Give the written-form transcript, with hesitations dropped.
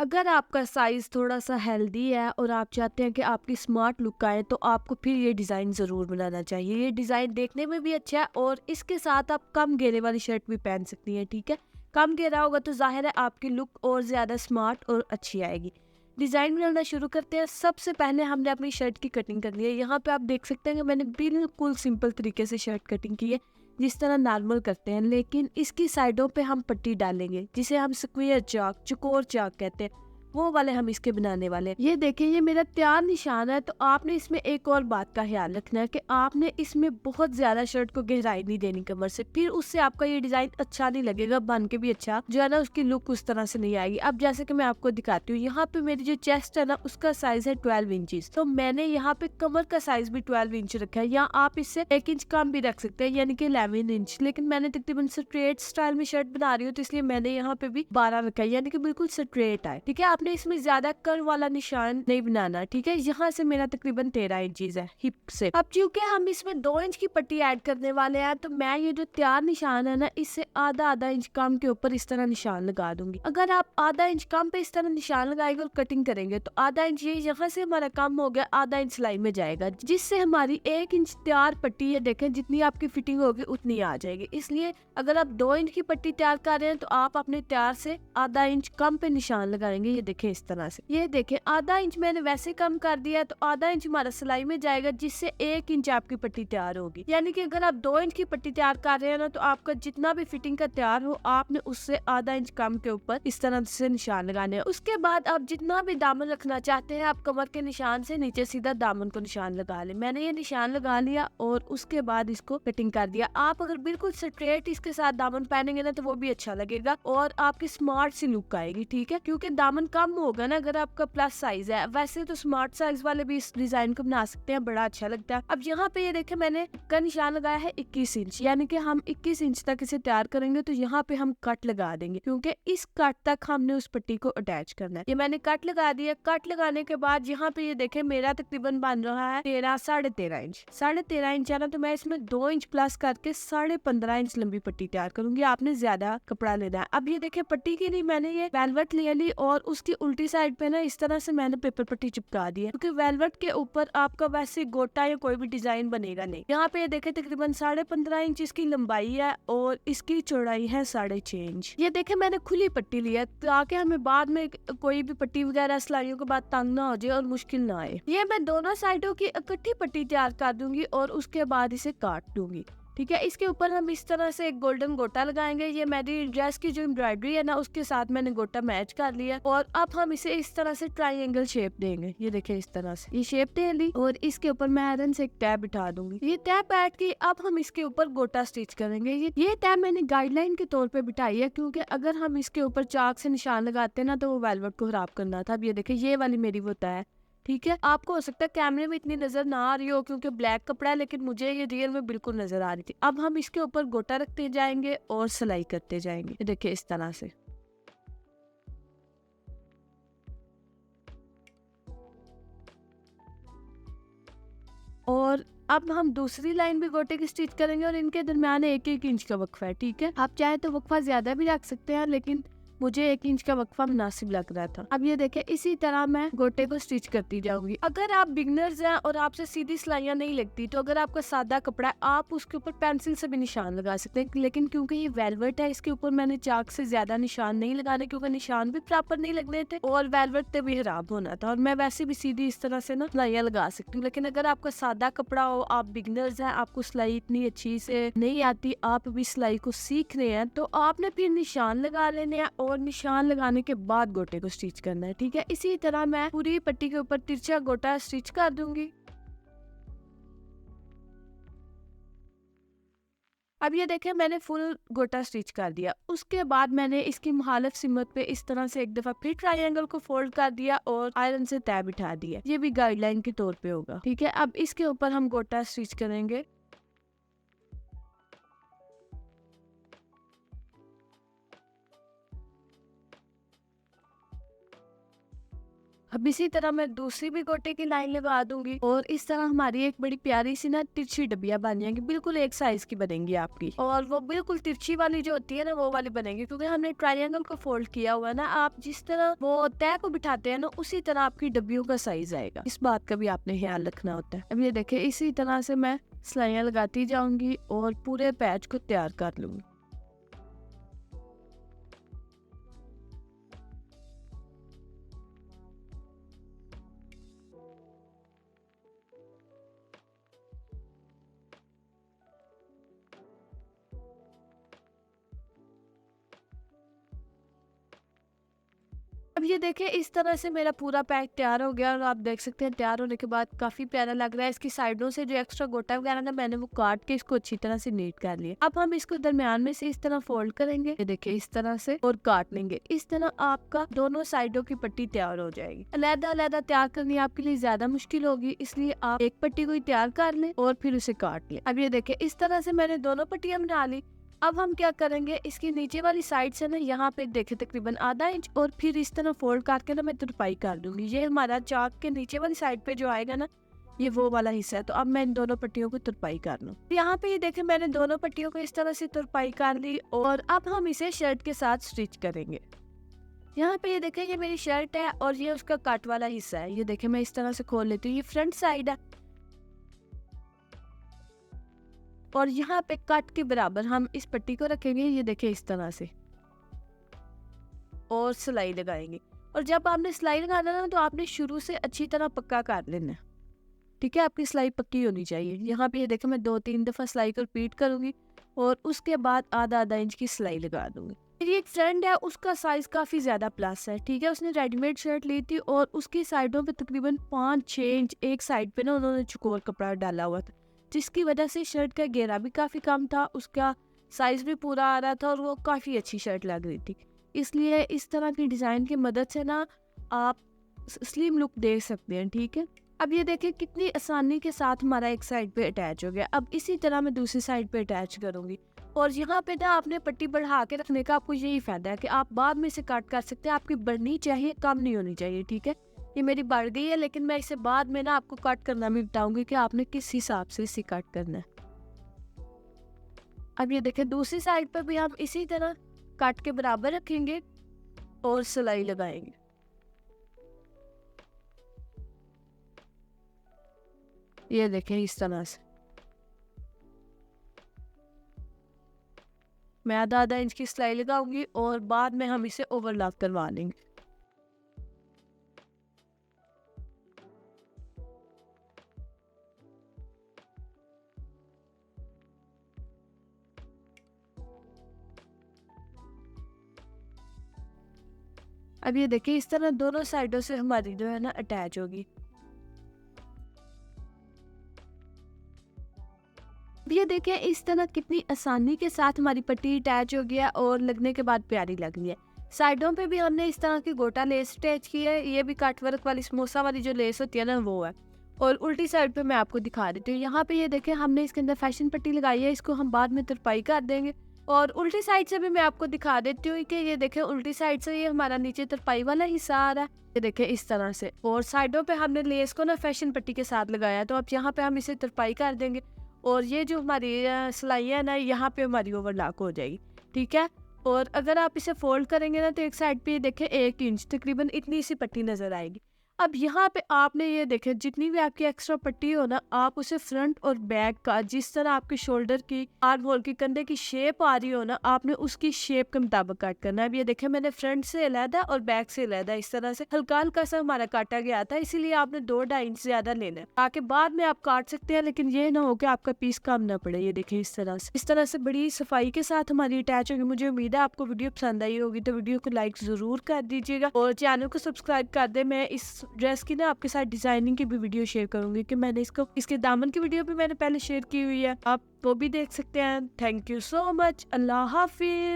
अगर आपका साइज़ थोड़ा-सा हेल्दी है और आप चाहते हैं कि आपकी स्मार्ट लुक आए, तो आपको फिर ये डिज़ाइन ज़रूर बनाना चाहिए। ये डिज़ाइन देखने में भी अच्छा है और इसके साथ आप कम घेरे वाली शर्ट भी पहन सकती हैं, ठीक है? कम घेरा होगा तो ज़ाहिर है आपकी लुक और ज़्यादा स्मार्ट और अच्छी आएगी। डिज़ाइन बनाना शुरू करते हैं। सबसे पहले हमने अपनी शर्ट की कटिंग करनी है। यहाँ पे आप देख सकते हैं कि मैंने बिल्कुल सिंपल तरीके से शर्ट कटिंग की है, जिस तरह नॉर्मल करते हैं, लेकिन इसकी साइडों पे हम पट्टी डालेंगे, जिसे हम स्क्वायर चाक, चौकोर चाक कहते हैं। वो वाले हम इसके बनाने वाले हैं। ये देखिए, ये मेरा तैयार निशान है। तो आपने इसमें एक और बात का ख्याल रखना है कि आपने इसमें बहुत ज्यादा शर्ट को गहराई नहीं देनी कमर से, फिर उससे आपका ये डिजाइन अच्छा नहीं लगेगा, बन के भी अच्छा जो है ना, उसकी लुक उस तरह से नहीं आएगी। अब जैसे कि मैं आपको दिखाती हूँ, यहाँ पे मेरी जो चेस्ट है ना, उसका साइज है 12 इंचेस। तो मैंने यहाँ पे कमर का साइज भी 12 इंच रखा है, या आप इससे 1 इंच कम भी रख सकते हैं, यानी कि 11 इंच। लेकिन मैंने तकरीबन स्ट्रेट स्टाइल में शर्ट बना रही हूँ, तो इसलिए मैंने यहाँ पे भी 12 रखा है, यानी कि बिल्कुल स्ट्रेट आए। ठीक है, आपने इसमें ज्यादा कर्व वाला निशान नहीं बनाना। ठीक है, यहाँ से मेरा तकरीबन 13 इंचेस है हिप से। अब चूंकि हम इसमें 2 इंच की पट्टी ऐड करने वाले हैं, तो मैं ये जो तैयार निशान है ना, इससे आधा इंच कम के ऊपर इस तरह निशान लगा दूंगी। अगर आप आधा इंच कम पे इस तरह निशान लगाएंगे और कटिंग करेंगे, तो आधा इंच ये यहाँ से हमारा कम हो गया, आधा इंच सिलाई में जाएगा, जिससे हमारी 1 इंच तैयार पट्टी है, देखें जितनी आपकी फिटिंग होगी उतनी आ जाएगी। इसलिए अगर आप 2 इंच की पट्टी तैयार कर रहे हैं, तो आप अपने तैयार से आधा इंच कम पे निशान लगाएंगे। ये देखें इस तरह से, ये देखें आधा इंच मैंने वैसे कम कर दिया, तो आधा इंच हमारा सिलाई में जाएगा, जिससे 1 इंच आपकी पट्टी तैयार होगी। यानी कि अगर आप 2 इंच की पट्टी तैयार कर रहे हैं ना, तो आपका जितना भी फिटिंग का तैयार हो, आपने उससे आधा इंच कम के ऊपर इस तरह से निशान लगाने हैं। उसके बाद आप जितना भी दामन रखना चाहते हैं, आप कमर के निशान से नीचे सीधा दामन को निशान लगा ले। मैंने ये निशान लगा लिया और उसके बाद इसको कटिंग कर दिया। आप अगर बिल्कुल स्ट्रेट इसके साथ दामन पहनेंगे ना, तो वो भी अच्छा लगेगा और आपकी स्मार्ट सी लुक आएगी। ठीक है, क्योंकि दामन कम होगा ना अगर आपका प्लस साइज है। वैसे तो स्मार्ट साइज वाले भी इस डिजाइन को बना सकते हैं, बड़ा अच्छा लगता है। अब यहाँ पे ये देखे, मैंने का निशान लगाया है 21 इंच, यानी कि हम 21 इंच तक इसे तैयार करेंगे। तो यहाँ पे हम कट लगा देंगे, क्योंकि इस कट तक हमने उस पट्टी को अटैच करना है। ये मैंने कट लगा दिया। कट लगाने के बाद यहाँ पे ये देखे, मेरा तकरीबन बन रहा है 13.5 इंच। 13.5 इंच है ना, तो मैं इसमें 2 इंच प्लस करके 15.5 इंच लंबी पट्टी तैयार करूंगी। आपने ज्यादा कपड़ा लेना है। अब ये देखे, पट्टी के लिए मैंने ये वेलवेट ले ली और उसकी उल्टी साइड पे ना इस तरह से मैंने पेपर पट्टी चिपका दी है, क्योंकि वेलवेट के ऊपर आपका वैसे गोटा या कोई भी डिजाइन बनेगा नहीं। यहाँ पे ये देखे, तकरीबन 15.5 इंच इसकी लंबाई है और इसकी चौड़ाई है 6.5 इंच। ये देखे, मैंने खुली पट्टी लिया ताकि हमें बाद में कोई भी पट्टी वगैरह सिलाइयों के बाद तंग ना हो जाए और मुश्किल ना आए। ये मैं दोनों साइडों की इकट्ठी पट्टी तैयार कर दूंगी और उसके बाद इसे काट दूंगी। ठीक है, इसके ऊपर हम इस तरह से एक गोल्डन गोटा लगाएंगे। ये मेरी ड्रेस की जो एम्ब्रॉयडरी है ना, उसके साथ मैंने गोटा मैच कर लिया और अब हम इसे इस तरह से ट्रायंगल शेप देंगे। ये देखिए इस तरह से ये शेप दे ली और इसके ऊपर मैं आयरन से एक टैब बिठा दूंगी। ये टैब बैठ के अब हम इसके ऊपर गोटा स्टिच करेंगे। ये टैब मैंने गाइडलाइन के तौर पे बिठाई है, क्योंकि अगर हम इसके ऊपर चाक से निशान लगाते ना, तो वो वेलवेट को खराब करना था। अब ये देखिए, ये वाली मेरी वो तय। ठीक है, आपको हो सकता है कैमरे में इतनी नजर ना आ रही हो क्योंकि ब्लैक कपड़ा है, लेकिन मुझे ये रियल में बिल्कुल नजर आ रही थी। अब हम इसके ऊपर गोटा रखते जाएंगे और सिलाई करते जाएंगे। ये देखिए इस तरह से। और अब हम दूसरी लाइन भी गोटे की स्टिच करेंगे और इनके दरमियान 1-1 इंच का वक्फा है। ठीक है, आप चाहे तो वक्फा ज्यादा भी रख सकते हैं, लेकिन मुझे 1 इंच का वक्फा मुनासिब लग रहा था। अब ये देखें, इसी तरह मैं गोटे को स्टिच करती जाऊंगी। अगर आप बिगनर्स हैं और आपसे सीधी सिलाइयां नहीं लगती, तो अगर आपका सादा कपड़ा है, आप उसके ऊपर पेंसिल से भी निशान लगा सकते हैं। लेकिन क्योंकि ये वेलवेट है, इसके ऊपर मैंने चाक से ज्यादा निशान नहीं लगाने, क्योंकि निशान भी प्रॉपर नहीं लगने थे और वेलवेट पे भी खराब होना था। और मैं वैसे भी सीधी इस तरह से ना सिलाइयां लगा सकती हूँ। लेकिन अगर आपका सादा कपड़ा हो, आप बिगनर्स हैं, आपको सिलाई इतनी अच्छी से नहीं आती, आप भी सिलाई को सीख रहे हैं, तो आपने फिर निशान लगा लेने हैं और निशान लगाने के बाद गोटे को स्टिच करना है। ठीक है, इसी तरह मैं पूरी पट्टी के ऊपर तिरछा गोटा स्टिच कर दूंगी। अब ये देखें, मैंने फुल गोटा स्टिच कर दिया। उसके बाद मैंने इसकी मुखालिफ सिमत पे इस तरह से एक दफा फिर ट्रायंगल को फोल्ड कर दिया और आयरन से तय बिठा दिया। ये भी गाइडलाइन के तौर पे होगा। ठीक है, अब इसके ऊपर हम गोटा स्टिच करेंगे। अब इसी तरह मैं दूसरी भी गोटे की लाइन लगा दूंगी और इस तरह हमारी एक बड़ी प्यारी सी ना तिरछी डबियां बन जाएंगी, बिल्कुल एक साइज की बनेंगी आपकी। और वो बिल्कुल तिरछी वाली जो होती है ना वो वाली बनेगी, क्योंकि हमने ट्रायंगल को फोल्ड किया हुआ है ना। आप जिस तरह वो तय को बिठाते हैं ना उसी तरह आपकी डब्बियों का साइज आएगा, इस बात का भी आपने ख्याल रखना होता है। अब ये देखिए इसी तरह से मैं सिलाइयाँ लगाती जाऊंगी और पूरे पैच को तैयार कर लूंगी। अब ये देखिए इस तरह से मेरा पूरा पैक तैयार हो गया और आप देख सकते हैं तैयार होने के बाद काफी प्यारा लग रहा है। इसकी साइडों से जो एक्स्ट्रा गोटा वगैरह ना मैंने वो काट के इसको अच्छी तरह से नीट कर लिया। अब हम इसको दरमियान में से इस तरह फोल्ड करेंगे, ये देखिए इस तरह से, और काट लेंगे। इस तरह आपका दोनों साइडों की पट्टी तैयार हो जाएगी। अलग अलग तैयार करनी आपके लिए ज्यादा मुश्किल होगी, इसलिए आप एक पट्टी को ही तैयार कर लें और फिर उसे काट लें। अब ये देखिए इस तरह से मैंने दोनों पट्टियां बना ली। अब हम क्या करेंगे, इसकी नीचे वाली साइड से ना यहाँ पे देखे तकरीबन आधा इंच और फिर इस तरह फोल्ड करके ना मैं तुरपाई कर दूंगी। ये हमारा चाक के नीचे वाली साइड पे जो आएगा ना ये वो वाला हिस्सा है। तो अब मैं इन दोनों पट्टियों को तुरपाई कर लूँ। यहाँ पे ये देखे मैंने दोनों पट्टियों को इस तरह से तुरपाई कर ली और अब हम इसे शर्ट के साथ स्टिच करेंगे। यहाँ पे ये देखे ये मेरी शर्ट है और ये उसका कट वाला हिस्सा है। ये देखे मैं इस तरह से खोल लेती हूँ, ये फ्रंट साइड है और यहाँ पे कट के बराबर हम इस पट्टी को रखेंगे, ये देखिए इस तरह से, और सिलाई लगाएंगे। और जब आपने सिलाई लगाना ना तो आपने शुरू से अच्छी तरह पक्का कर लेना है, ठीक है। आपकी सिलाई पक्की होनी चाहिए। यहाँ पे ये देखिए मैं 2-3 दफा सिलाई को रिपीट करूंगी और उसके बाद आधा इंच की सिलाई लगा दूंगी। मेरी एक फ्रेंड है उसका साइज काफी ज्यादा प्लस है, ठीक है। उसने रेडीमेड शर्ट ली थी और उसकी साइडों पे तकरीबन 5-6 इंच एक साइड पे ना उन्होंने चुकोर कपड़ा डाला हुआ था, जिसकी वजह से शर्ट का घेरा भी काफी कम था, उसका साइज भी पूरा आ रहा था और वो काफी अच्छी शर्ट लग रही थी। इसलिए इस तरह की डिजाइन की मदद से ना आप स्लिम लुक दे सकते हैं, ठीक है। अब ये देखिए कितनी आसानी के साथ हमारा एक साइड पे अटैच हो गया। अब इसी तरह मैं दूसरी साइड पे अटैच करूंगी और यहाँ पे ना आपने पट्टी बढ़ा के रखने का आपको यही फायदा है कि आप बाद में इसे कट कर सकते हैं। आपकी बढ़नी चाहिए, कम नहीं होनी चाहिए, ठीक है। ये मेरी बढ़ गई है लेकिन मैं इसे बाद में ना आपको कट करना भी बताऊंगी कि आपने किस हिसाब से इसे कट करना है। अब ये देखिए दूसरी साइड पर भी हम इसी तरह कट के बराबर रखेंगे और सिलाई लगाएंगे। ये देखिए इस तरह से मैं आधा इंच की सिलाई लगाऊंगी और बाद में हम इसे ओवरलैप करवा लेंगे। अब ये देखिए इस तरह दोनों साइडों से हमारी जो है ना अटैच होगी। अब ये देखिए इस तरह कितनी आसानी के साथ हमारी पट्टी अटैच हो गया और लगने के बाद प्यारी लग रही है। साइडों पे भी हमने इस तरह की गोटा लेस अटैच की है, ये भी कट वर्क वाली समोसा वाली जो लेस होती है ना वो है। और उल्टी साइड पे मैं आपको दिखा देती हूँ। यहाँ पे ये देखें हमने इसके अंदर फैशन पट्टी लगाई है, इसको हम बाद में तुरपाई कर देंगे। और उल्टी साइड से भी मैं आपको दिखा देती हूँ कि ये देखें उल्टी साइड से ये हमारा नीचे तुरपाई वाला हिस्सा आ रहा है, ये देखें इस तरह से। और साइडों पे हमने लेस को ना फैशन पट्टी के साथ लगाया, तो अब यहाँ पे हम इसे तुरपाई कर देंगे और ये जो हमारी सिलाई है ना यहाँ पे हमारी ओवरलैप हो जाएगी, ठीक है। और अगर आप इसे फोल्ड करेंगे ना तो एक साइड पे देखें 1 इंच तकरीबन इतनी सी पट्टी नजर आएगी। अब यहाँ पे आपने ये देखें जितनी भी आपकी एक्स्ट्रा पट्टी हो ना आप उसे फ्रंट और बैक का जिस तरह आपके शोल्डर की आर्म होल की कंधे की शेप आ रही हो ना आपने उसकी शेप के मुताबिक कट करना है। अब ये देखें मैंने फ्रंट से अलहदा और बैक से अलहदा इस तरह से हल्का हल्का सा हमारा काटा गया था, इसीलिए आपने 2-2.5 इंच ज्यादा लेना है ताकि बाद में आप काट सकते हैं, लेकिन ये ना हो कि आपका पीस कम ना पड़े। ये देखें इस तरह से बड़ी सफाई के साथ हमारी अटैच होगी। मुझे उम्मीद है आपको वीडियो पसंद आई होगी, तो वीडियो को लाइक जरूर कर दीजिएगा और चैनल को सब्सक्राइब कर दे। मैं इस ड्रेस की ना आपके साथ डिजाइनिंग की भी वीडियो शेयर करूंगी कि मैंने इसके दामन की वीडियो भी मैंने पहले शेयर की हुई है, आप वो भी देख सकते हैं। Thank you so much. Allah Hafiz.